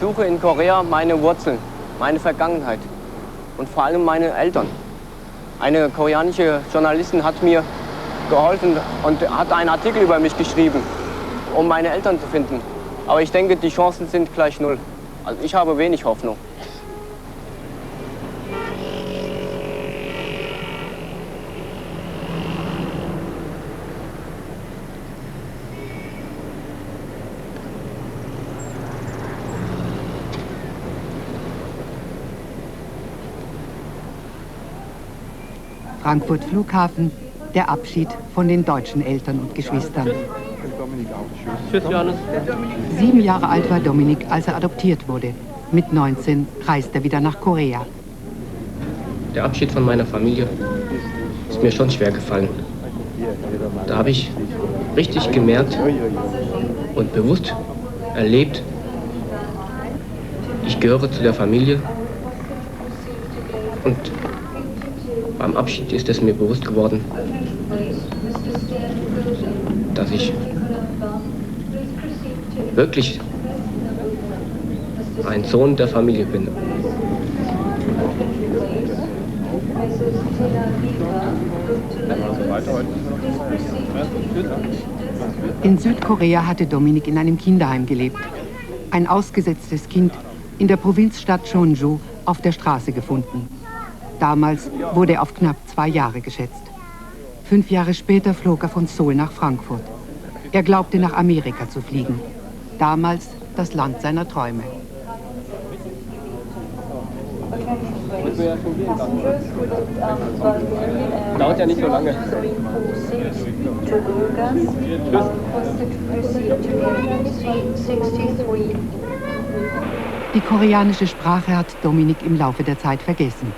suche in Korea meine Wurzeln, meine Vergangenheit und vor allem meine Eltern. Eine koreanische Journalistin hat mir geholfen und hat einen Artikel über mich geschrieben, um meine Eltern zu finden. Aber ich denke, die Chancen sind gleich null. Also ich habe wenig Hoffnung. Frankfurt Flughafen, der Abschied von den deutschen Eltern und Geschwistern. Tschüss, Johannes. 7 Jahre alt war Dominik, als er adoptiert wurde. Mit 19 reist er wieder nach Korea. Der Abschied von meiner Familie ist mir schon schwer gefallen. Da habe ich richtig gemerkt und bewusst erlebt, ich gehöre zu der Familie. Und beim Abschied ist es mir bewusst geworden, dass ich wirklich ein Sohn der Familie bin. In Südkorea hatte Dominik in einem Kinderheim gelebt. Ein ausgesetztes Kind in der Provinzstadt Jeonju auf der Straße gefunden. Damals wurde er auf knapp 2 Jahre geschätzt. 5 Jahre später flog er von Seoul nach Frankfurt. Er glaubte, nach Amerika zu fliegen. Damals das Land seiner Träume. Dauert ja nicht so lange. Die koreanische Sprache hat Dominik im Laufe der Zeit vergessen.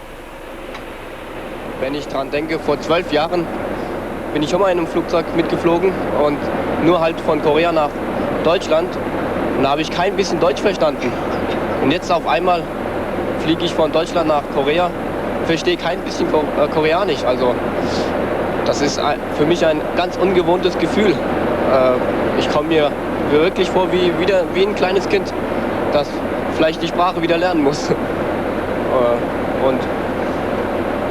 Wenn ich dran denke, vor 12 Jahren bin ich schon mal in einem Flugzeug mitgeflogen und nur halt von Korea nach Deutschland. Und da habe ich kein bisschen Deutsch verstanden. Und jetzt auf einmal fliege ich von Deutschland nach Korea, verstehe kein bisschen Koreanisch. Also das ist für mich ein ganz ungewohntes Gefühl. Ich komme mir wirklich vor wie ein kleines Kind, das vielleicht die Sprache wieder lernen muss. Und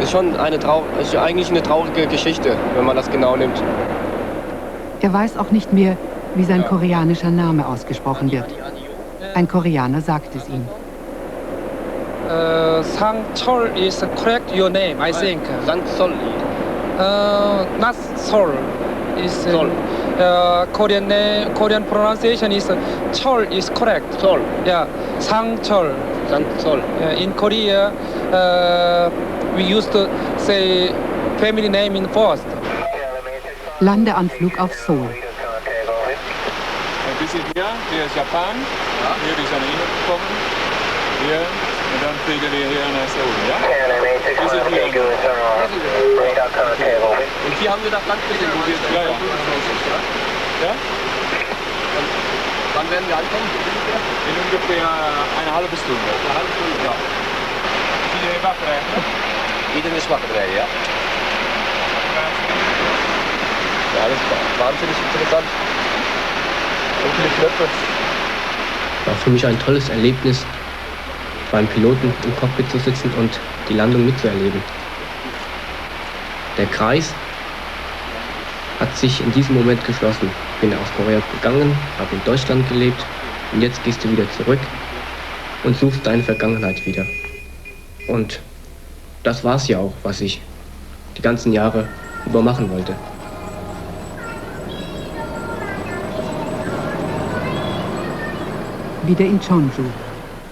ist schon ist eigentlich eine traurige Geschichte, wenn man das genau nimmt. Er weiß auch nicht mehr, wie sein koreanischer Name ausgesprochen wird. Ein Koreaner sagt es ihm. Sang-chol is correct your name, I think. Sang-chol. Not Sol. Is Sol. Korean pronunciation is Chol is correct. Sol. Yeah, Sang-chol. Sang-chol. In Korea, we used to say family name in first. Landeanflug auf Seoul. Wir sind hier ist Japan. Hier ist eine Ihnen gekommen. Hier, und dann fliegen wir hier nach Seoul, ja? Wir sind hier. Und hier haben wir das Land gesehen, wo wir Ja. Ja? Und wann werden wir ankommen? In ungefähr eine halbe Stunde. Eine halbe Stunde, ja. Iedereen wakker eigenlijk? Iedereen ist wakker rijden, ja? Ja, das war wahnsinnig interessant. So viele Knöpfe. War für mich ein tolles Erlebnis, beim Piloten im Cockpit zu sitzen und die Landung mitzuerleben. Der Kreis hat sich in diesem Moment geschlossen. Ich bin aus Korea gegangen, habe in Deutschland gelebt und jetzt gehst du wieder zurück und suchst deine Vergangenheit wieder. Und das war's ja auch, was ich die ganzen Jahre über machen wollte. Wieder in Jeonju.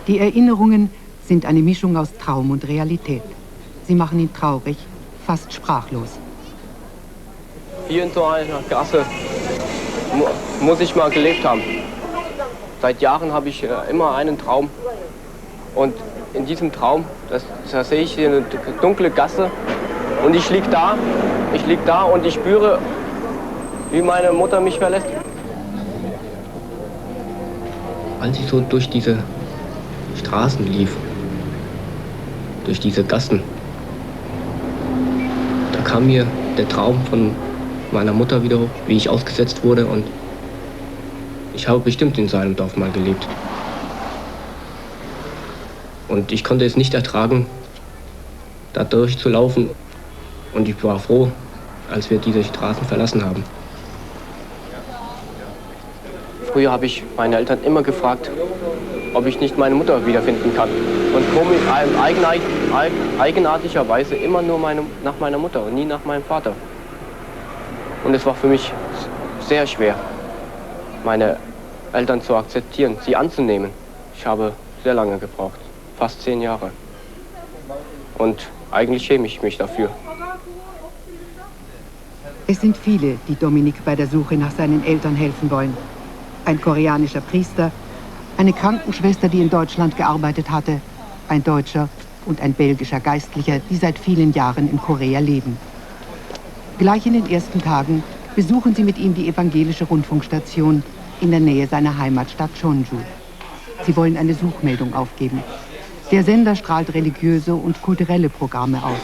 Die Erinnerungen sind eine Mischung aus Traum und Realität. Sie machen ihn traurig, fast sprachlos. Hier in so einer Gasse muss ich mal gelebt haben. Seit Jahren habe ich immer einen Traum. Und in diesem Traum, da sehe ich hier eine dunkle Gasse. Und ich lieg da und ich spüre, wie meine Mutter mich verlässt. Als ich so durch diese Straßen lief, durch diese Gassen, da kam mir der Traum von meiner Mutter wieder hoch, wie ich ausgesetzt wurde, und ich habe bestimmt in so einem Dorf mal gelebt. Und ich konnte es nicht ertragen, da durchzulaufen. Und ich war froh, als wir diese Straßen verlassen haben. Früher habe ich meine Eltern immer gefragt, ob ich nicht meine Mutter wiederfinden kann. Und komisch, eigenartigerweise immer nur nach meiner Mutter und nie nach meinem Vater. Und es war für mich sehr schwer, meine Eltern zu akzeptieren, sie anzunehmen. Ich habe sehr lange gebraucht, fast 10 Jahre. Und eigentlich schäme ich mich dafür. Es sind viele, die Dominik bei der Suche nach seinen Eltern helfen wollen. Ein koreanischer Priester, eine Krankenschwester, die in Deutschland gearbeitet hatte, ein Deutscher und ein belgischer Geistlicher, die seit vielen Jahren in Korea leben. Gleich in den ersten Tagen besuchen sie mit ihm die evangelische Rundfunkstation in der Nähe seiner Heimatstadt Cheonju. Sie wollen eine Suchmeldung aufgeben. Der Sender strahlt religiöse und kulturelle Programme aus.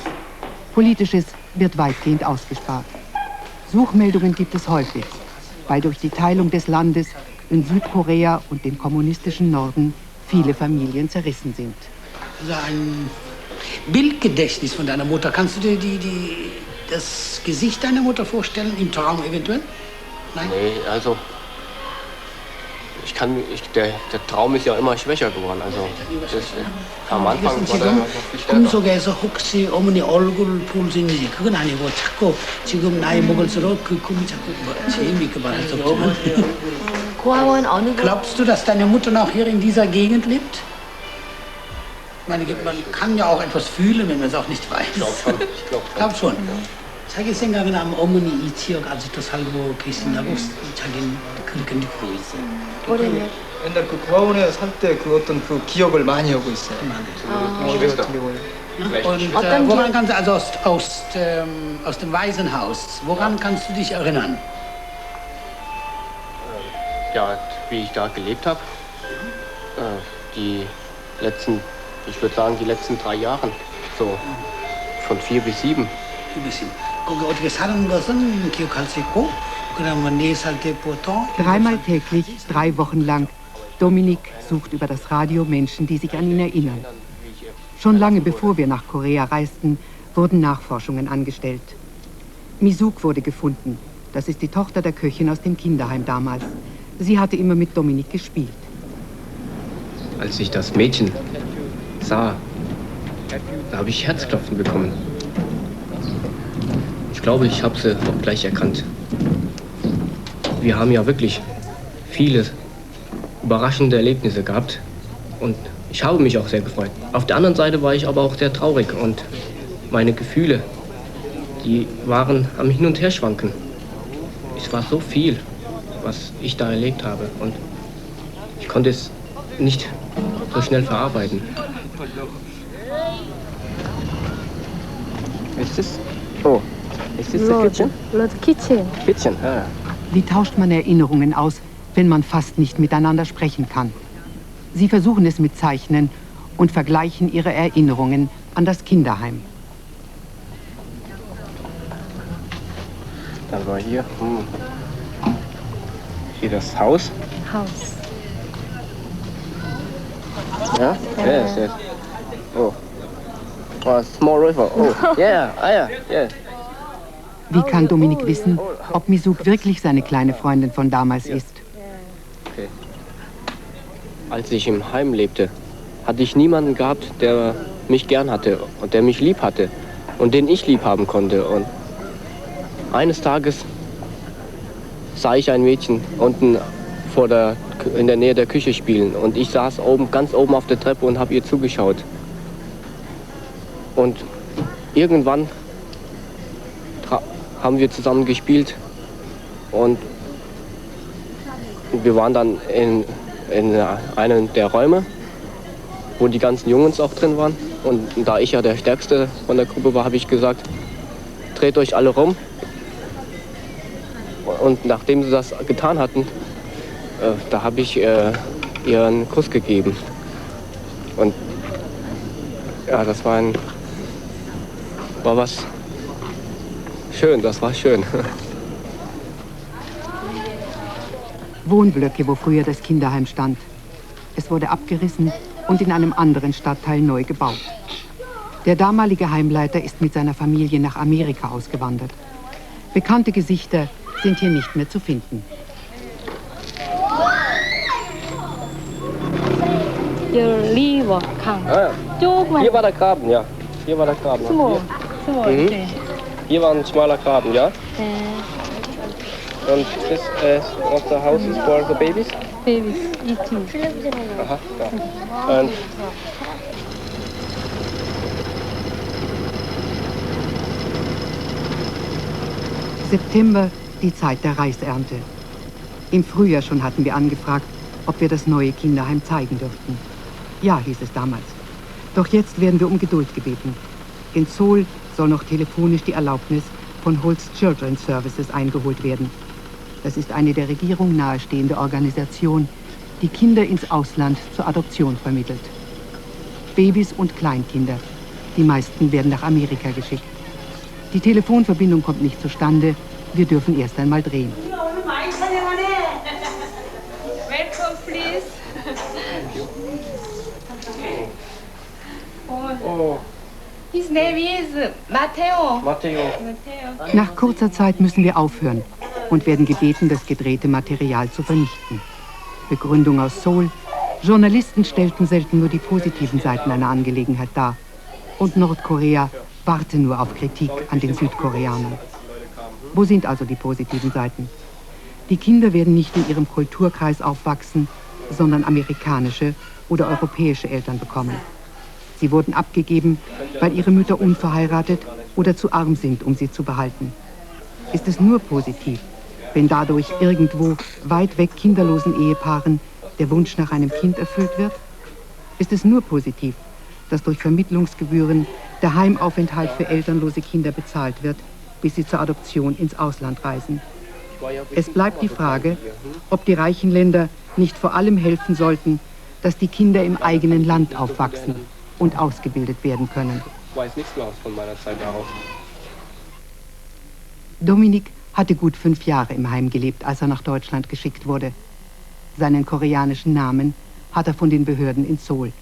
Politisches wird weitgehend ausgespart. Suchmeldungen gibt es häufig, weil durch die Teilung des Landes in Südkorea und dem kommunistischen Norden viele Familien zerrissen sind. Also ein Bildgedächtnis von deiner Mutter. Kannst du dir das Gesicht deiner Mutter vorstellen, im Traum eventuell? Nein? Nee, also der Traum ist ja immer schwächer geworden. Also am Anfang war der noch viel stärker. 꿈속에서 혹시 어머니 얼굴 볼 수 있는지 그건 아니고 자꾸 지금 나이 먹을수록 그 꿈이 자꾸 재미있게 말할 수 없지만 고아원 어느 곳? glaubst du, dass deine Mutter noch hier in dieser Gegend lebt? Ich meine, man kann ja auch etwas fühlen, wenn man es auch nicht weiß. Ich glaube schon. 자기 생각은 아마 어머니 이 지역 아직도 살고 계신다고 자기는 그렇게 느끼고 있어요. 옛날 그 고아원에 살 때 그 어떤 그 기억을 많이 하고 있어요. Und woran kannst du, also aus dem Waisenhaus, woran kannst du dich erinnern? Ja, wie ich da gelebt habe, ich würde sagen, die letzten 3 Jahre, so von 4 bis 7. 거기 어떻게 사는 것은 기억할 수 있고, 그러면 4살 때부터 Dreimal täglich, 3 Wochen lang. Dominik sucht über das Radio Menschen, die sich an ihn erinnern. Schon lange bevor wir nach Korea reisten, wurden Nachforschungen angestellt. Misuk wurde gefunden. Das ist die Tochter der Köchin aus dem Kinderheim damals. Sie hatte immer mit Dominik gespielt. Als ich das Mädchen sah, da habe ich Herzklopfen bekommen. Ich glaube, ich habe sie auch gleich erkannt. Wir haben ja wirklich viele überraschende Erlebnisse gehabt und ich habe mich auch sehr gefreut. Auf der anderen Seite war ich aber auch sehr traurig und meine Gefühle, die waren am Hin- und Herschwanken. Es war so viel, was ich da erlebt habe und ich konnte es nicht so schnell verarbeiten. Ist das? Oh, ist das der Kitchen? Kitchen. Kitchen, ja. Wie tauscht man Erinnerungen aus, wenn man fast nicht miteinander sprechen kann? Sie versuchen es mit Zeichnen und vergleichen ihre Erinnerungen an das Kinderheim. Dann war hier das Haus. Haus. Ja? Yes. Oh. Oh, small river. Oh, yeah. Wie kann Dominik wissen, ob Misuk wirklich seine kleine Freundin von damals ist? Okay. Als ich im Heim lebte, hatte ich niemanden gehabt, der mich gern hatte und der mich lieb hatte und den ich lieb haben konnte. Und eines Tages sah ich ein Mädchen unten in der Nähe der Küche spielen und ich saß ganz oben auf der Treppe und habe ihr zugeschaut. Und irgendwann haben wir zusammen gespielt und wir waren dann in einem der Räume, wo die ganzen Jungs auch drin waren. Und da ich ja der Stärkste von der Gruppe war, habe ich gesagt, dreht euch alle rum. Und nachdem sie das getan hatten, da habe ich ihr einen Kuss gegeben. Und ja, das war was schön, das war schön. Wohnblöcke, wo früher das Kinderheim stand. Es wurde abgerissen und in einem anderen Stadtteil neu gebaut. Der damalige Heimleiter ist mit seiner Familie nach Amerika ausgewandert. Bekannte Gesichter sind hier nicht mehr zu finden. Hier war der Graben, ja. Hier war der Graben. Hier, hier war ein schmaler Graben, ja. Und this what the house is for the babies? Babies, eating. Aha, ja. Und September, die Zeit der Reisernte. Im Frühjahr schon hatten wir angefragt, ob wir das neue Kinderheim zeigen dürften. Ja, hieß es damals. Doch jetzt werden wir um Geduld gebeten. In Seoul soll noch telefonisch die Erlaubnis von Holt's Children's Services eingeholt werden. Das ist eine der Regierung nahestehende Organisation, die Kinder ins Ausland zur Adoption vermittelt. Babys und Kleinkinder. Die meisten werden nach Amerika geschickt. Die Telefonverbindung kommt nicht zustande. Wir dürfen erst einmal drehen. Welcome, please. oh, His name is Matteo. Matteo. Nach kurzer Zeit müssen wir aufhören und werden gebeten, das gedrehte Material zu vernichten. Begründung aus Seoul: Journalisten stellten selten nur die positiven Seiten einer Angelegenheit dar. Und Nordkorea warte nur auf Kritik an den Südkoreanern. Wo sind also die positiven Seiten? Die Kinder werden nicht in ihrem Kulturkreis aufwachsen, sondern amerikanische oder europäische Eltern bekommen. Sie wurden abgegeben, weil ihre Mütter unverheiratet oder zu arm sind, um sie zu behalten. Ist es nur positiv, wenn dadurch irgendwo weit weg kinderlosen Ehepaaren der Wunsch nach einem Kind erfüllt wird? Ist es nur positiv, dass durch Vermittlungsgebühren der Heimaufenthalt für elternlose Kinder bezahlt wird, bis sie zur Adoption ins Ausland reisen? Es bleibt die Frage, ob die reichen Länder nicht vor allem helfen sollten, dass die Kinder im eigenen Land aufwachsen und ausgebildet werden können. Ich weiß nichts mehr von meiner Zeit daraus. Dominik hatte gut 5 Jahre im Heim gelebt, als er nach Deutschland geschickt wurde. Seinen koreanischen Namen hat er von den Behörden in Seoul.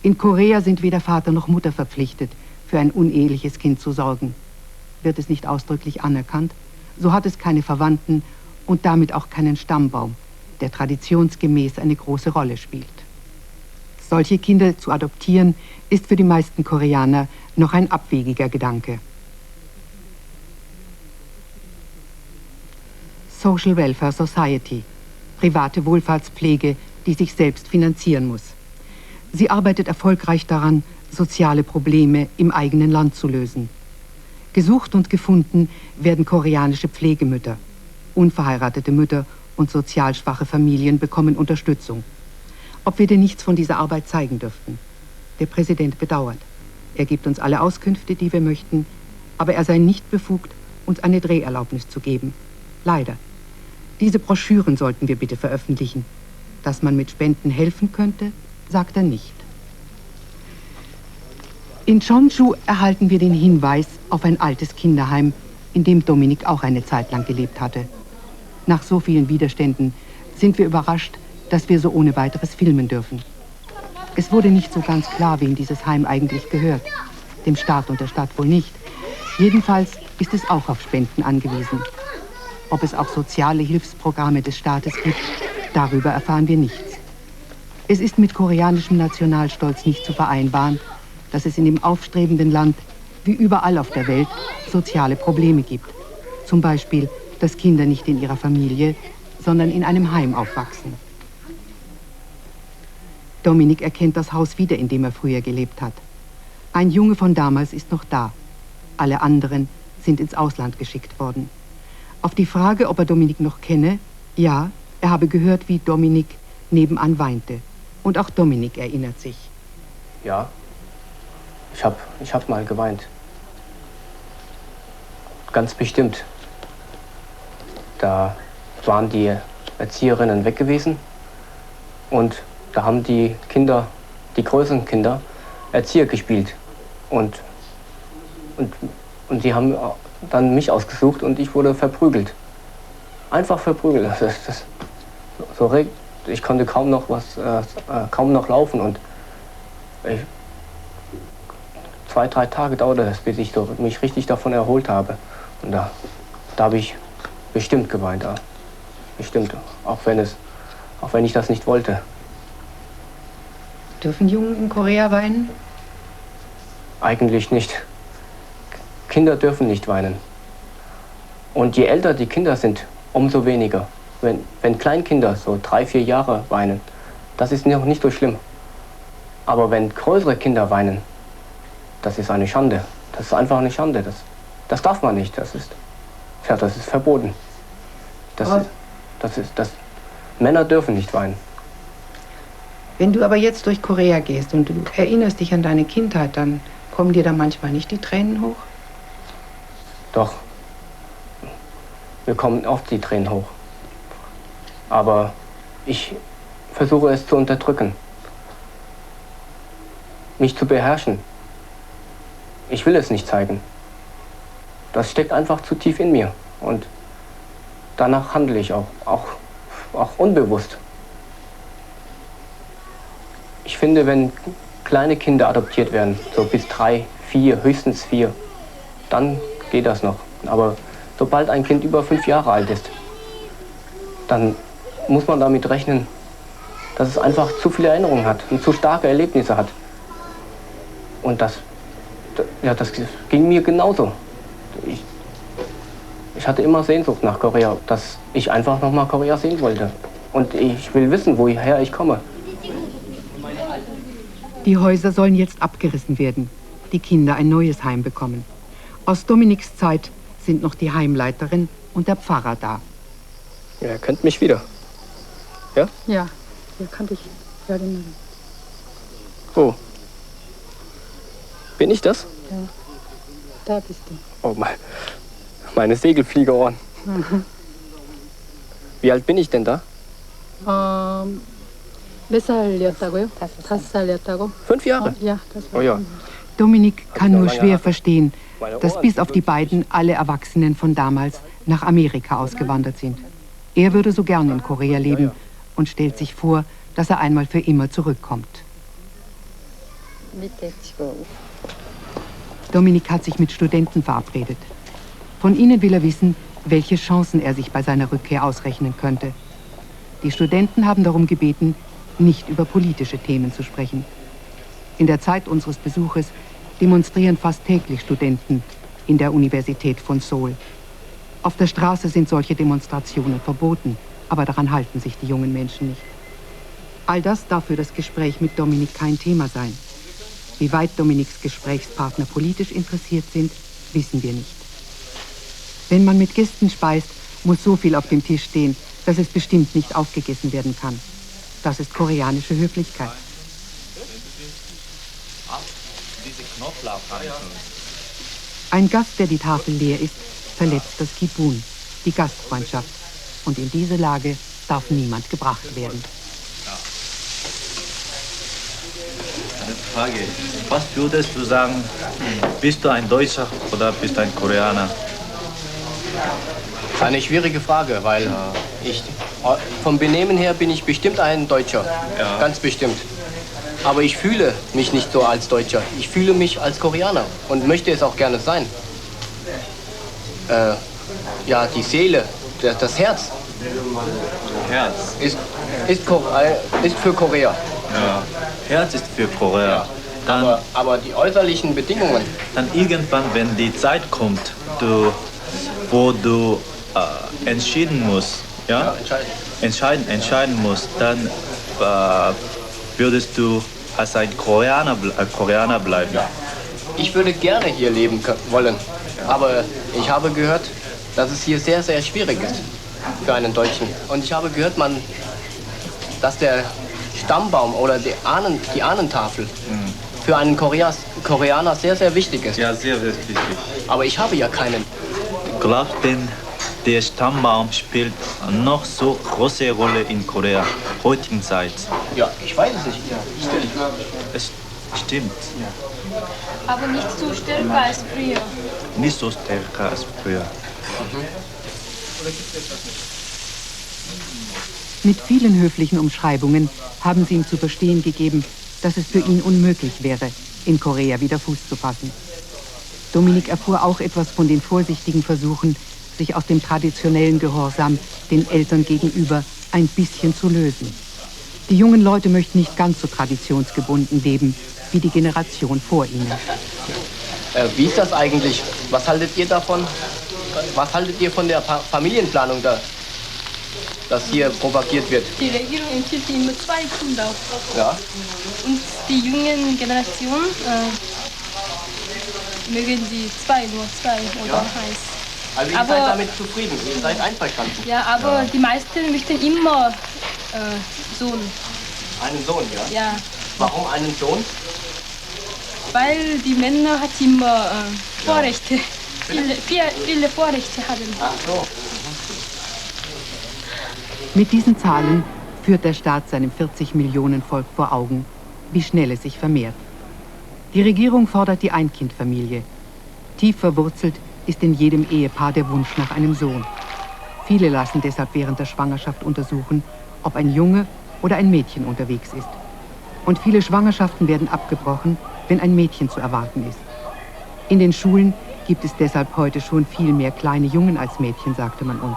In Korea sind weder Vater noch Mutter verpflichtet, für ein uneheliches Kind zu sorgen. Wird es nicht ausdrücklich anerkannt, so hat es keine Verwandten und damit auch keinen Stammbaum, der traditionsgemäß eine große Rolle spielt. Solche Kinder zu adoptieren, ist für die meisten Koreaner noch ein abwegiger Gedanke. Social Welfare Society, private Wohlfahrtspflege, die sich selbst finanzieren muss. Sie arbeitet erfolgreich daran, soziale Probleme im eigenen Land zu lösen. Gesucht und gefunden werden koreanische Pflegemütter. Unverheiratete Mütter und sozial schwache Familien bekommen Unterstützung. Ob wir denn nichts von dieser Arbeit zeigen dürften? Der Präsident bedauert. Er gibt uns alle Auskünfte, die wir möchten, aber er sei nicht befugt, uns eine Dreherlaubnis zu geben. Leider. Diese Broschüren sollten wir bitte veröffentlichen. Dass man mit Spenden helfen könnte, sagt er nicht. In Jeonju erhalten wir den Hinweis auf ein altes Kinderheim, in dem Dominik auch eine Zeit lang gelebt hatte. Nach so vielen Widerständen sind wir überrascht, dass wir so ohne weiteres filmen dürfen. Es wurde nicht so ganz klar, wem dieses Heim eigentlich gehört. Dem Staat und der Stadt wohl nicht. Jedenfalls ist es auch auf Spenden angewiesen. Ob es auch soziale Hilfsprogramme des Staates gibt, darüber erfahren wir nichts. Es ist mit koreanischem Nationalstolz nicht zu vereinbaren, dass es in dem aufstrebenden Land, wie überall auf der Welt, soziale Probleme gibt. Zum Beispiel, dass Kinder nicht in ihrer Familie, sondern in einem Heim aufwachsen. Dominik erkennt das Haus wieder, in dem er früher gelebt hat. Ein Junge von damals ist noch da. Alle anderen sind ins Ausland geschickt worden. Auf die Frage, ob er Dominik noch kenne, ja, er habe gehört, wie Dominik nebenan weinte. Und auch Dominik erinnert sich. Ja, ich hab mal geweint. Ganz bestimmt. Da waren die Erzieherinnen weg gewesen und da haben die Kinder, die größeren Kinder, Erzieher gespielt. Und die haben dann mich ausgesucht und ich wurde verprügelt. Einfach verprügelt. Ich konnte kaum noch laufen und 2, 3 Tage dauerte das, bis ich mich richtig davon erholt habe. Und da habe ich bestimmt geweint, ja. Bestimmt, auch wenn ich das nicht wollte. Dürfen Jungen in Korea weinen? Eigentlich nicht. Kinder dürfen nicht weinen. Und je älter die Kinder sind, umso weniger. Wenn Kleinkinder so 3, 4 Jahre weinen, das ist noch nicht so schlimm. Aber wenn größere Kinder weinen, das ist eine Schande. Das ist einfach eine Schande. Das darf man nicht. Das ist verboten. Männer dürfen nicht weinen. Wenn du aber jetzt durch Korea gehst und du erinnerst dich an deine Kindheit, dann kommen dir da manchmal nicht die Tränen hoch? Doch. Mir kommen oft die Tränen hoch. Aber ich versuche es zu unterdrücken. Mich zu beherrschen. Ich will es nicht zeigen. Das steckt einfach zu tief in mir. Und danach handle ich auch unbewusst. Ich finde, wenn kleine Kinder adoptiert werden, so bis 3, 4, höchstens 4, dann geht das noch. Aber sobald ein Kind über 5 Jahre alt ist, dann muss man damit rechnen, dass es einfach zu viele Erinnerungen hat und zu starke Erlebnisse hat. Und das ging mir genauso. Ich hatte immer Sehnsucht nach Korea, dass ich einfach noch mal Korea sehen wollte. Und ich will wissen, woher ich komme. Die Häuser sollen jetzt abgerissen werden, die Kinder ein neues Heim bekommen. Aus Dominiks Zeit sind noch die Heimleiterin und der Pfarrer da. Ja, er kennt mich wieder. Ja? Ja, hier kannte ich. Ja, genau. Wo? Bin ich das? Ja, da bist du. Oh, meine Segelfliegerohren. Mhm. Wie alt bin ich denn da? 몇 살이었다고요? 5살이었다고? 5 Jahre? Ja, das war. Oh ja. Dominik kann nur schwer verstehen, dass bis auf die beiden alle Erwachsenen von damals nach Amerika ausgewandert sind. Er würde so gern in Korea leben und stellt sich vor, dass er einmal für immer zurückkommt. Dominik hat sich mit Studenten verabredet. Von ihnen will er wissen, welche Chancen er sich bei seiner Rückkehr ausrechnen könnte. Die Studenten haben darum gebeten, nicht über politische Themen zu sprechen. In der Zeit unseres Besuches demonstrieren fast täglich Studenten in der Universität von Seoul. Auf der Straße sind solche Demonstrationen verboten, aber daran halten sich die jungen Menschen nicht. All das darf für das Gespräch mit Dominik kein Thema sein. Wie weit Dominiks Gesprächspartner politisch interessiert sind, wissen wir nicht. Wenn man mit Gästen speist, muss so viel auf dem Tisch stehen, dass es bestimmt nicht aufgegessen werden kann. Das ist koreanische Höflichkeit. Ein Gast, der die Tafel leer ist, verletzt das Kibun, die Gastfreundschaft. Und in diese Lage darf niemand gebracht werden. Eine Frage. Was würdest du sagen, bist du ein Deutscher oder bist du ein Koreaner? Das ist eine schwierige Frage, weil vom Benehmen her bin ich bestimmt ein Deutscher, Ja. ganz bestimmt. Aber ich fühle mich nicht so als Deutscher. Ich fühle mich als Koreaner und möchte es auch gerne sein. Ja, die Seele, das Herz, Herz. ist für Korea. Ja. Herz ist für Korea. Dann, aber die äußerlichen Bedingungen. Dann irgendwann, wenn die Zeit kommt, wo du entschieden musst, ja? Entscheiden musst, dann würdest du als ein Koreaner bleiben. Ich würde gerne hier leben wollen, aber ich habe gehört, dass es hier sehr, sehr schwierig ist für einen Deutschen. Und ich habe gehört, dass der Stammbaum oder die Ahnentafel für einen Koreaner sehr, sehr wichtig ist. Ja, sehr wichtig. Aber ich habe ja keinen. Glaubt denn, der Stammbaum spielt noch so große Rolle in Korea, heutigen Zeit? Ja, ich weiß es nicht. Es stimmt. Aber nicht so stärker als früher. Nicht so stärker als früher. Mit vielen höflichen Umschreibungen haben sie ihm zu verstehen gegeben, dass es für ihn unmöglich wäre, in Korea wieder Fuß zu fassen. Dominik erfuhr auch etwas von den vorsichtigen Versuchen, sich aus dem traditionellen Gehorsam den Eltern gegenüber ein bisschen zu lösen. Die jungen Leute möchten nicht ganz so traditionsgebunden leben wie die Generation vor ihnen. Wie ist das eigentlich? Was haltet ihr davon? Was haltet ihr von der Familienplanung da, das hier propagiert wird? Die Regierung empfiehlt immer 2 Kinder. Ja. Und die jungen Generationen mögen die nur zwei oder heiß. Also ihr seid damit zufrieden, ihr seid einverstanden? Ja, aber die meisten möchten immer Sohn. Einen Sohn, ja? Ja. Warum einen Sohn? Weil die Männer hat immer Vorrechte. Viele Vorrechte haben. Ach so. Mit diesen Zahlen führt der Staat seinem 40-Millionen-Volk vor Augen, wie schnell es sich vermehrt. Die Regierung fordert die Ein-Kind-Familie. Tief verwurzelt ist in jedem Ehepaar der Wunsch nach einem Sohn. Viele lassen deshalb während der Schwangerschaft untersuchen, ob ein Junge oder ein Mädchen unterwegs ist. Und viele Schwangerschaften werden abgebrochen, wenn ein Mädchen zu erwarten ist. In den Schulen gibt es deshalb heute schon viel mehr kleine Jungen als Mädchen, sagte man uns.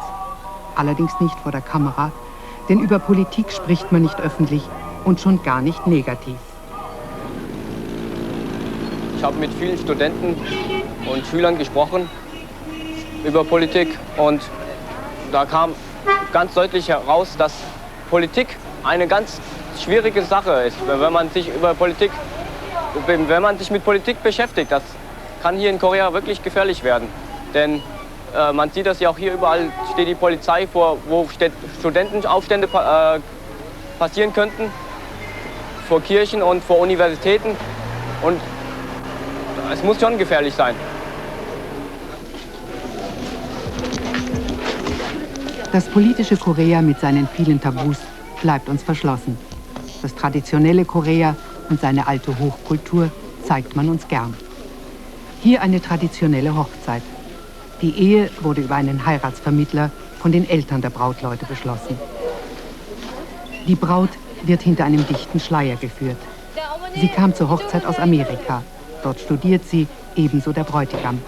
Allerdings nicht vor der Kamera, denn über Politik spricht man nicht öffentlich und schon gar nicht negativ. Ich habe mit vielen Studenten und Schülern gesprochen über Politik und da kam ganz deutlich heraus, dass Politik eine ganz schwierige Sache ist, wenn man sich mit Politik beschäftigt. Das kann hier in Korea wirklich gefährlich werden, denn man sieht das ja auch hier, überall steht die Polizei vor, wo Studentenaufstände passieren könnten, vor Kirchen und vor Universitäten und es muss schon gefährlich sein. Das politische Korea mit seinen vielen Tabus bleibt uns verschlossen. Das traditionelle Korea und seine alte Hochkultur zeigt man uns gern. Hier eine traditionelle Hochzeit. Die Ehe wurde über einen Heiratsvermittler von den Eltern der Brautleute beschlossen. Die Braut wird hinter einem dichten Schleier geführt. Sie kam zur Hochzeit aus Amerika. Dort studiert sie, ebenso der Bräutigam.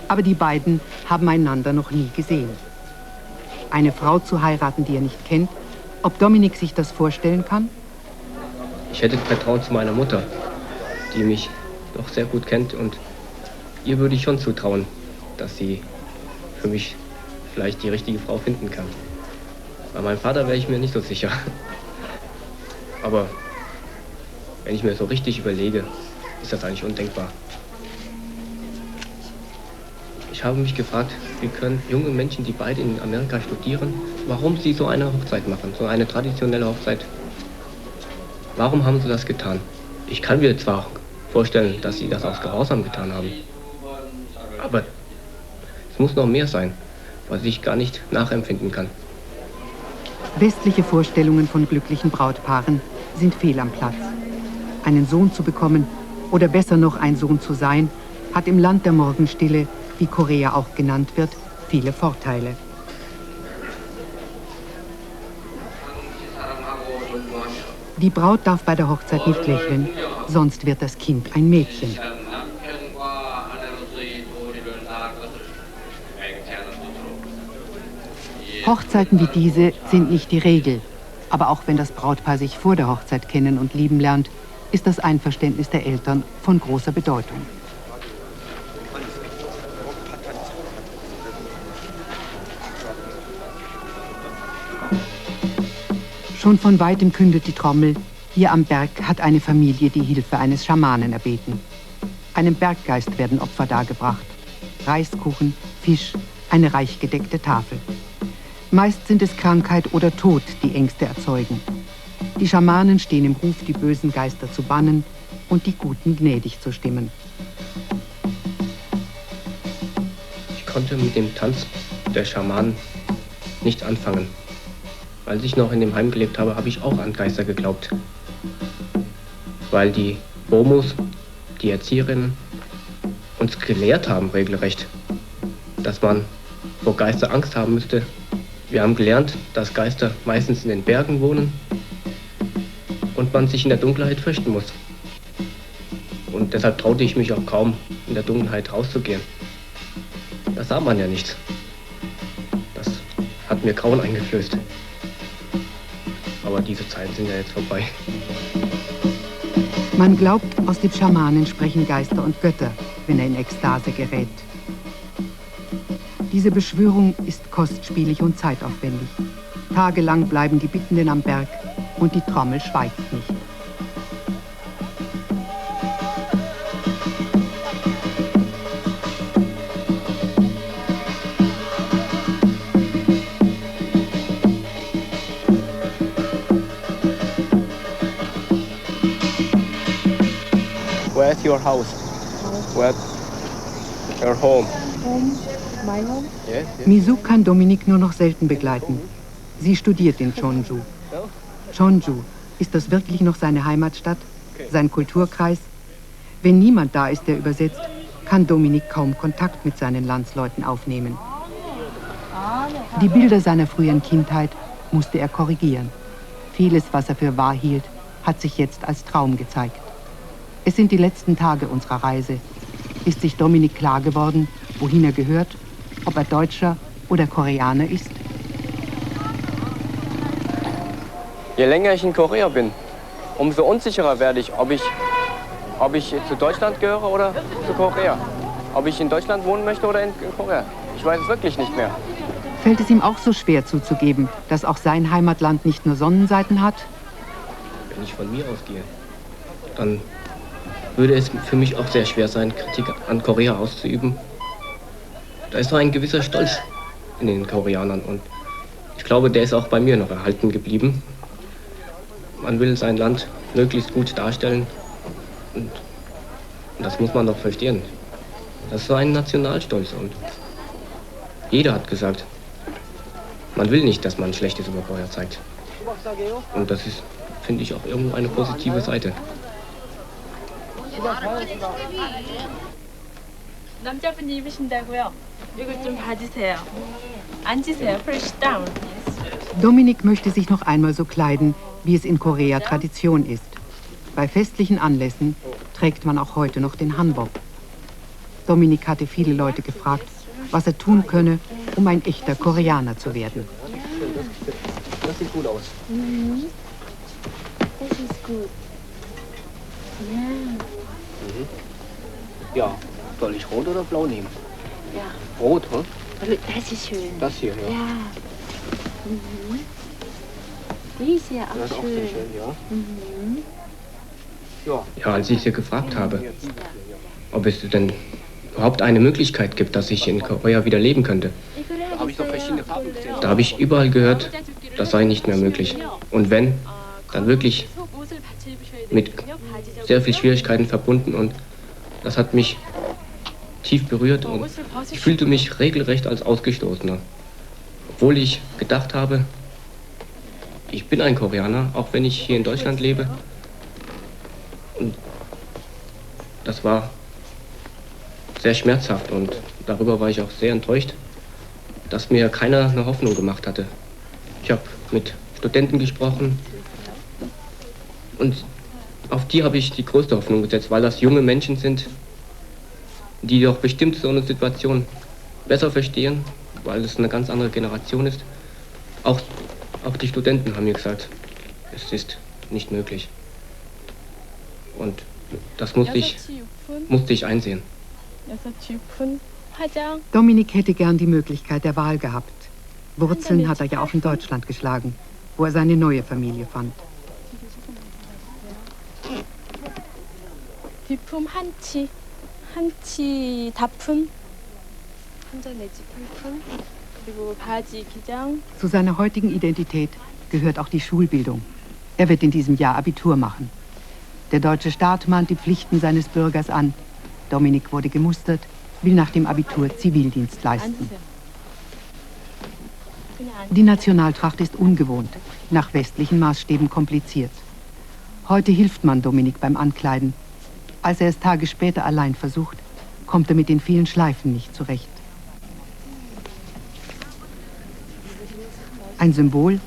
Aber die beiden haben einander noch nie gesehen. Eine Frau zu heiraten, die er nicht kennt, ob Dominik sich das vorstellen kann? Ich hätte Vertrauen zu meiner Mutter, die mich doch sehr gut kennt und ihr würde ich schon zutrauen, dass sie für mich vielleicht die richtige Frau finden kann. Bei meinem Vater wäre ich mir nicht so sicher. Aber wenn ich mir so richtig überlege, ist das eigentlich undenkbar. Ich habe mich gefragt, wie können junge Menschen, die beide in Amerika studieren, warum sie so eine Hochzeit machen, so eine traditionelle Hochzeit. Warum haben sie das getan? Ich kann mir zwar vorstellen, dass sie das aus Gehorsam getan haben, aber es muss noch mehr sein, was ich gar nicht nachempfinden kann. Westliche Vorstellungen von glücklichen Brautpaaren sind fehl am Platz. Einen Sohn zu bekommen oder besser noch ein Sohn zu sein, hat im Land der Morgenstille, wie Korea auch genannt wird, viele Vorteile. Die Braut darf bei der Hochzeit nicht lächeln, sonst wird das Kind ein Mädchen. Hochzeiten wie diese sind nicht die Regel. Aber auch wenn das Brautpaar sich vor der Hochzeit kennen und lieben lernt, ist das Einverständnis der Eltern von großer Bedeutung. Schon von weitem kündet die Trommel, hier am Berg hat eine Familie die Hilfe eines Schamanen erbeten. Einem Berggeist werden Opfer dargebracht. Reiskuchen, Fisch, eine reich gedeckte Tafel. Meist sind es Krankheit oder Tod, die Ängste erzeugen. Die Schamanen stehen im Ruf, die bösen Geister zu bannen und die Guten gnädig zu stimmen. Ich konnte mit dem Tanz der Schamanen nicht anfangen. Als ich noch in dem Heim gelebt habe, habe ich auch an Geister geglaubt. Weil die Bomos, die Erzieherinnen, uns gelehrt haben regelrecht, dass man vor Geister Angst haben müsste, Wir haben gelernt, dass Geister meistens in den Bergen wohnen und man sich in der Dunkelheit fürchten muss. Und deshalb traute ich mich auch kaum, in der Dunkelheit rauszugehen. Da sah man ja nichts. Das hat mir Grauen eingeflößt. Aber diese Zeiten sind ja jetzt vorbei. Man glaubt, aus dem Schamanen sprechen Geister und Götter, wenn er in Ekstase gerät. Diese Beschwörung ist kostspielig und zeitaufwendig. Tagelang bleiben die Bittenden am Berg und die Trommel schweigt nicht. Where's your house? Where's your home? My home? Yes, yes. Misu kann Dominique nur noch selten begleiten. Sie studiert in Cheonju. Cheonju, ist das wirklich noch seine Heimatstadt? Sein Kulturkreis? Wenn niemand da ist, der übersetzt, kann Dominique kaum Kontakt mit seinen Landsleuten aufnehmen. Die Bilder seiner frühen Kindheit musste er korrigieren. Vieles, was er für wahr hielt, hat sich jetzt als Traum gezeigt. Es sind die letzten Tage unserer Reise. Ist sich Dominique klar geworden, wohin er gehört, ob er Deutscher oder Koreaner ist? Je länger ich in Korea bin, umso unsicherer werde ich, ob ich zu Deutschland gehöre oder zu Korea. Ob ich in Deutschland wohnen möchte oder in Korea. Ich weiß es wirklich nicht mehr. Fällt es ihm auch so schwer zuzugeben, dass auch sein Heimatland nicht nur Sonnenseiten hat? Wenn ich von mir ausgehe, dann würde es für mich auch sehr schwer sein, Kritik an Korea auszuüben. Da ist so ein gewisser Stolz in den Koreanern und ich glaube, der ist auch bei mir noch erhalten geblieben. Man will sein Land möglichst gut darstellen und das muss man doch verstehen. Das ist so ein Nationalstolz und jeder hat gesagt, man will nicht, dass man Schlechtes über Korea zeigt. Und das ist, finde ich, auch irgendwo eine positive Seite. 남자분이 입으신다고요? 이거 좀 봐주세요. 앉으세요. Push down. Dominique möchte sich noch einmal so kleiden, wie es in Korea Tradition ist. Bei festlichen Anlässen trägt man auch heute noch den Hanbok. Dominique hatte viele Leute gefragt, was er tun könne, um ein echter Koreaner zu werden. Das sieht gut aus. Mhm. Das ist gut. Ja. Ja, soll ich rot oder blau nehmen? Ja. Rot, hm? Das ist schön. Das hier, ja. Ja. Mhm. Die ist ja auch Das ist auch schön. sehr schön, ja. Mhm. Ja, als ich sie gefragt habe, ob es denn überhaupt eine Möglichkeit gibt, dass ich in Korea wieder leben könnte, Da habe ich doch verschiedene Farben gesehen. da habe ich überall gehört, das sei nicht mehr möglich. Und wenn, dann wirklich mit sehr viel Schwierigkeiten verbunden und das hat mich tief berührt und ich fühlte mich regelrecht als Ausgestoßener. Obwohl ich gedacht habe, ich bin ein Koreaner, auch wenn ich hier in Deutschland lebe. Und das war sehr schmerzhaft und darüber war ich auch sehr enttäuscht, dass mir keiner eine Hoffnung gemacht hatte. Ich habe mit Studenten gesprochen und auf die habe ich die größte Hoffnung gesetzt, weil das junge Menschen sind, die doch bestimmt so eine Situation besser verstehen, weil es eine ganz andere Generation ist. Auch die Studenten haben mir gesagt, es ist nicht möglich. Und das musste ich einsehen. Dominique hätte gern die Möglichkeit der Wahl gehabt. Wurzeln hat er ja auch in Deutschland geschlagen, wo er seine neue Familie fand. 비품 한치 다품 한자 내지 풀품 그리고 바지 기장. Zu seiner heutigen Identität gehört auch die Schulbildung. Er wird in diesem Jahr Abitur machen. Der deutsche Staat mahnt die Pflichten seines Bürgers an. Dominique wurde gemustert, will nach dem Abitur Zivildienst leisten. Die Nationaltracht ist ungewohnt, nach westlichen Maßstäben kompliziert. Heute hilft man Dominique beim Ankleiden. Als er es Tage später allein versucht, kommt er mit den vielen Schleifen nicht zurecht. Ein Symbol?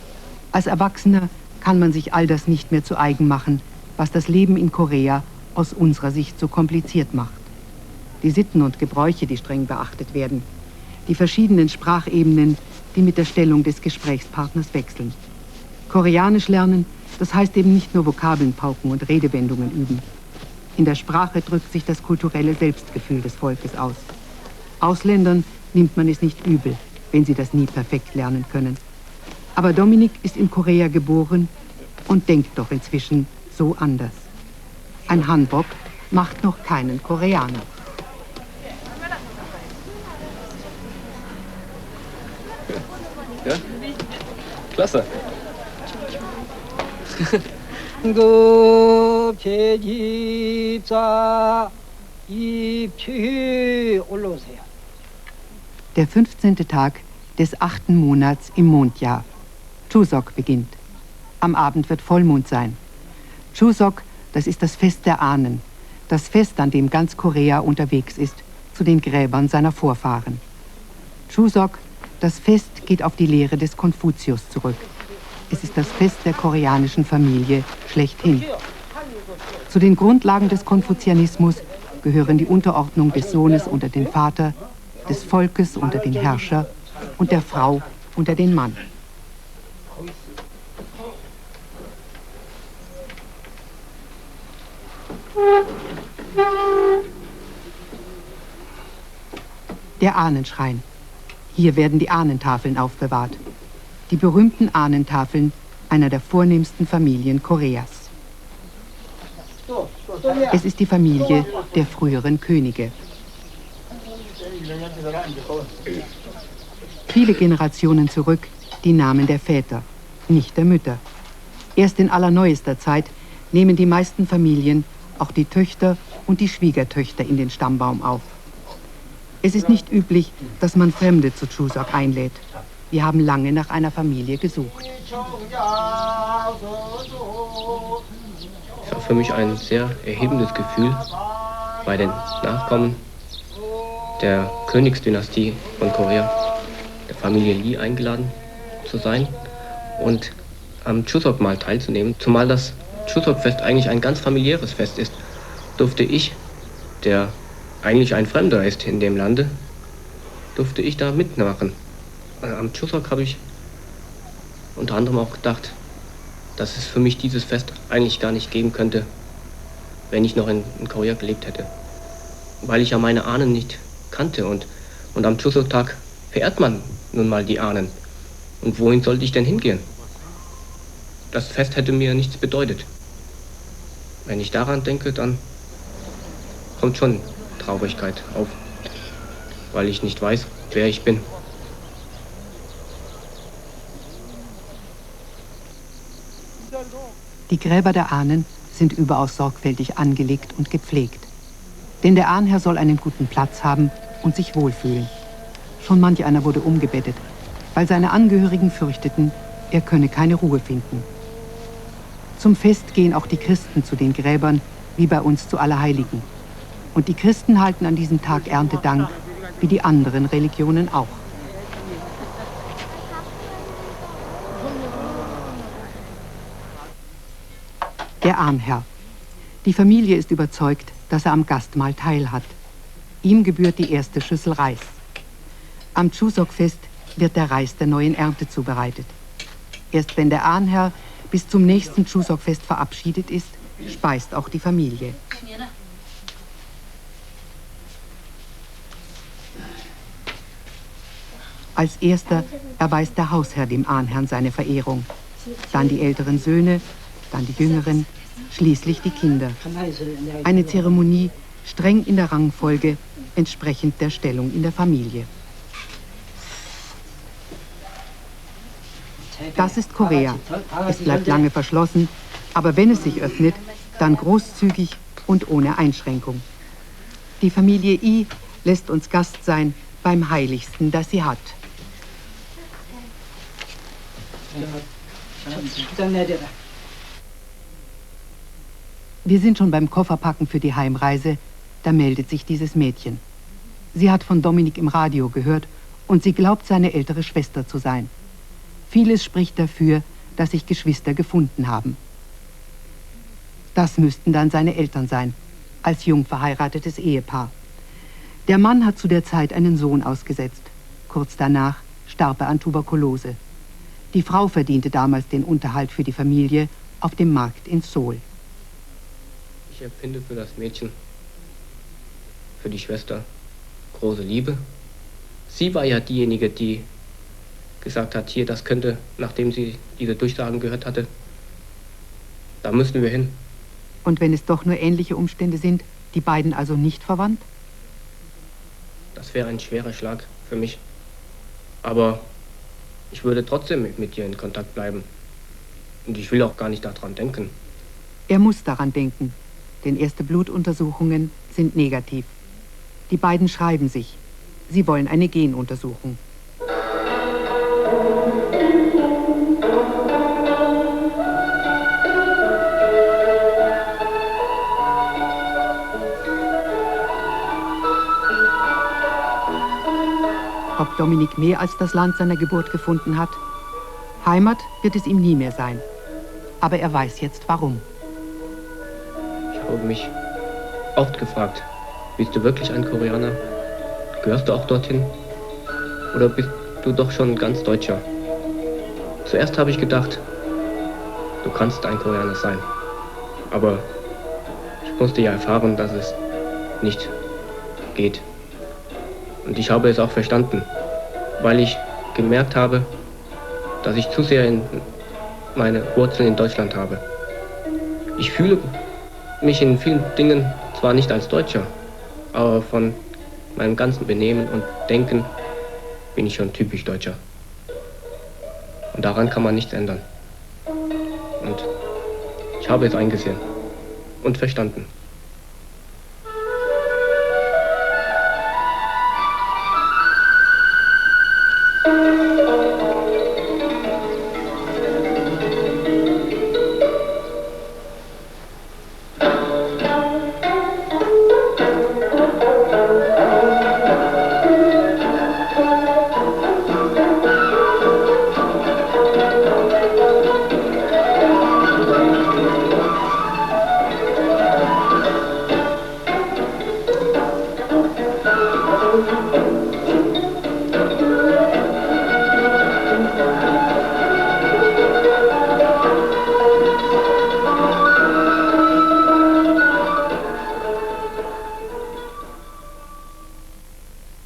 Als Erwachsener kann man sich all das nicht mehr zu eigen machen, was das Leben in Korea aus unserer Sicht so kompliziert macht. Die Sitten und Gebräuche, die streng beachtet werden. Die verschiedenen Sprachebenen, die mit der Stellung des Gesprächspartners wechseln. Koreanisch lernen, das heißt eben nicht nur Vokabeln pauken und Redewendungen üben. In der Sprache drückt sich das kulturelle Selbstgefühl des Volkes aus. Ausländern nimmt man es nicht übel, wenn sie das nie perfekt lernen können. Aber Dominik ist in Korea geboren und denkt doch inzwischen so anders. Ein Hanbok macht noch keinen Koreaner. Ja? Klasse. Der 15. Tag des 8. Monats im Mondjahr. Chuseok beginnt. Am Abend wird Vollmond sein. Chuseok, das ist das Fest der Ahnen. Das Fest, an dem ganz Korea unterwegs ist, zu den Gräbern seiner Vorfahren. Chuseok, das Fest geht auf die Lehre des Konfuzius zurück. Es ist das Fest der koreanischen Familie schlechthin. Zu den Grundlagen des Konfuzianismus gehören die Unterordnung des Sohnes unter den Vater, des Volkes unter den Herrscher und der Frau unter den Mann. Der Ahnenschrein. Hier werden die Ahnentafeln aufbewahrt. Die berühmten Ahnentafeln einer der vornehmsten Familien Koreas. Es ist die Familie der früheren Könige. Viele Generationen zurück die Namen der Väter, nicht der Mütter. Erst in allerneuester Zeit nehmen die meisten Familien auch die Töchter und die Schwiegertöchter in den Stammbaum auf. Es ist nicht üblich, dass man Fremde zu Chuseok einlädt. Wir haben lange nach einer Familie gesucht. Es war für mich ein sehr erhebendes Gefühl, bei den Nachkommen der Königsdynastie von Korea, der Familie Lee, eingeladen zu sein und am Chuseok-Mahl teilzunehmen. Zumal das Chuseok-Fest eigentlich ein ganz familiäres Fest ist, durfte ich, der eigentlich ein Fremder ist in dem Lande, durfte ich da mitmachen. Am Chuseok habe ich unter anderem auch gedacht, dass es für mich dieses Fest eigentlich gar nicht geben könnte, wenn ich noch in Korea gelebt hätte. Weil ich ja meine Ahnen nicht kannte und am Chuseok-Tag verehrt man nun mal die Ahnen. Und wohin sollte ich denn hingehen? Das Fest hätte mir nichts bedeutet. Wenn ich daran denke, dann kommt schon Traurigkeit auf, weil ich nicht weiß, wer ich bin. Die Gräber der Ahnen sind überaus sorgfältig angelegt und gepflegt. Denn der Ahnherr soll einen guten Platz haben und sich wohlfühlen. Schon manch einer wurde umgebettet, weil seine Angehörigen fürchteten, er könne keine Ruhe finden. Zum Fest gehen auch die Christen zu den Gräbern, wie bei uns zu Allerheiligen. Und die Christen halten an diesem Tag Erntedank, wie die anderen Religionen auch. Der Ahnherr. Die Familie ist überzeugt, dass er am Gastmahl teilhat. Ihm gebührt die erste Schüssel Reis. Am Chuseok-Fest wird der Reis der neuen Ernte zubereitet. Erst wenn der Ahnherr bis zum nächsten Chuseok-Fest verabschiedet ist, speist auch die Familie. Als erster erweist der Hausherr dem Ahnherrn seine Verehrung. Dann die älteren Söhne, dann die jüngeren, schließlich die Kinder. Eine Zeremonie streng in der Rangfolge, entsprechend der Stellung in der Familie. Das ist Korea. Es bleibt lange verschlossen, aber wenn es sich öffnet, dann großzügig und ohne Einschränkung. Die Familie I lässt uns Gast sein beim Heiligsten, das sie hat. Wir sind schon beim Kofferpacken für die Heimreise, da meldet sich dieses Mädchen. Sie hat von Dominik im Radio gehört und sie glaubt, seine ältere Schwester zu sein. Vieles spricht dafür, dass sich Geschwister gefunden haben. Das müssten dann seine Eltern sein, als jung verheiratetes Ehepaar. Der Mann hat zu der Zeit einen Sohn ausgesetzt. Kurz danach starb er an Tuberkulose. Die Frau verdiente damals den Unterhalt für die Familie auf dem Markt in Seoul. Ich empfinde für das Mädchen, für die Schwester, große Liebe. Sie war ja diejenige, die gesagt hat, hier, das könnte, nachdem sie diese Durchsagen gehört hatte, da müssen wir hin. Und wenn es doch nur ähnliche Umstände sind, die beiden also nicht verwandt? Das wäre ein schwerer Schlag für mich. Aber ich würde trotzdem mit ihr in Kontakt bleiben. Und ich will auch gar nicht daran denken. Er muss daran denken, denn erste Blutuntersuchungen sind negativ. Die beiden schreiben sich. Sie wollen eine Genuntersuchung. Ob Dominik mehr als das Land seiner Geburt gefunden hat? Heimat wird es ihm nie mehr sein. Aber er weiß jetzt warum. Ich habe mich oft gefragt, bist du wirklich ein Koreaner? Gehörst du auch dorthin? Oder bist du doch schon ganz Deutscher? Zuerst habe ich gedacht, du kannst ein Koreaner sein. Aber ich musste ja erfahren, dass es nicht geht. Und ich habe es auch verstanden, weil ich gemerkt habe, dass ich zu sehr meine Wurzeln in Deutschland habe. Ich fühle mich in vielen Dingen zwar nicht als Deutscher, aber von meinem ganzen Benehmen und Denken bin ich schon typisch Deutscher. Und daran kann man nichts ändern. Und ich habe es eingesehen und verstanden.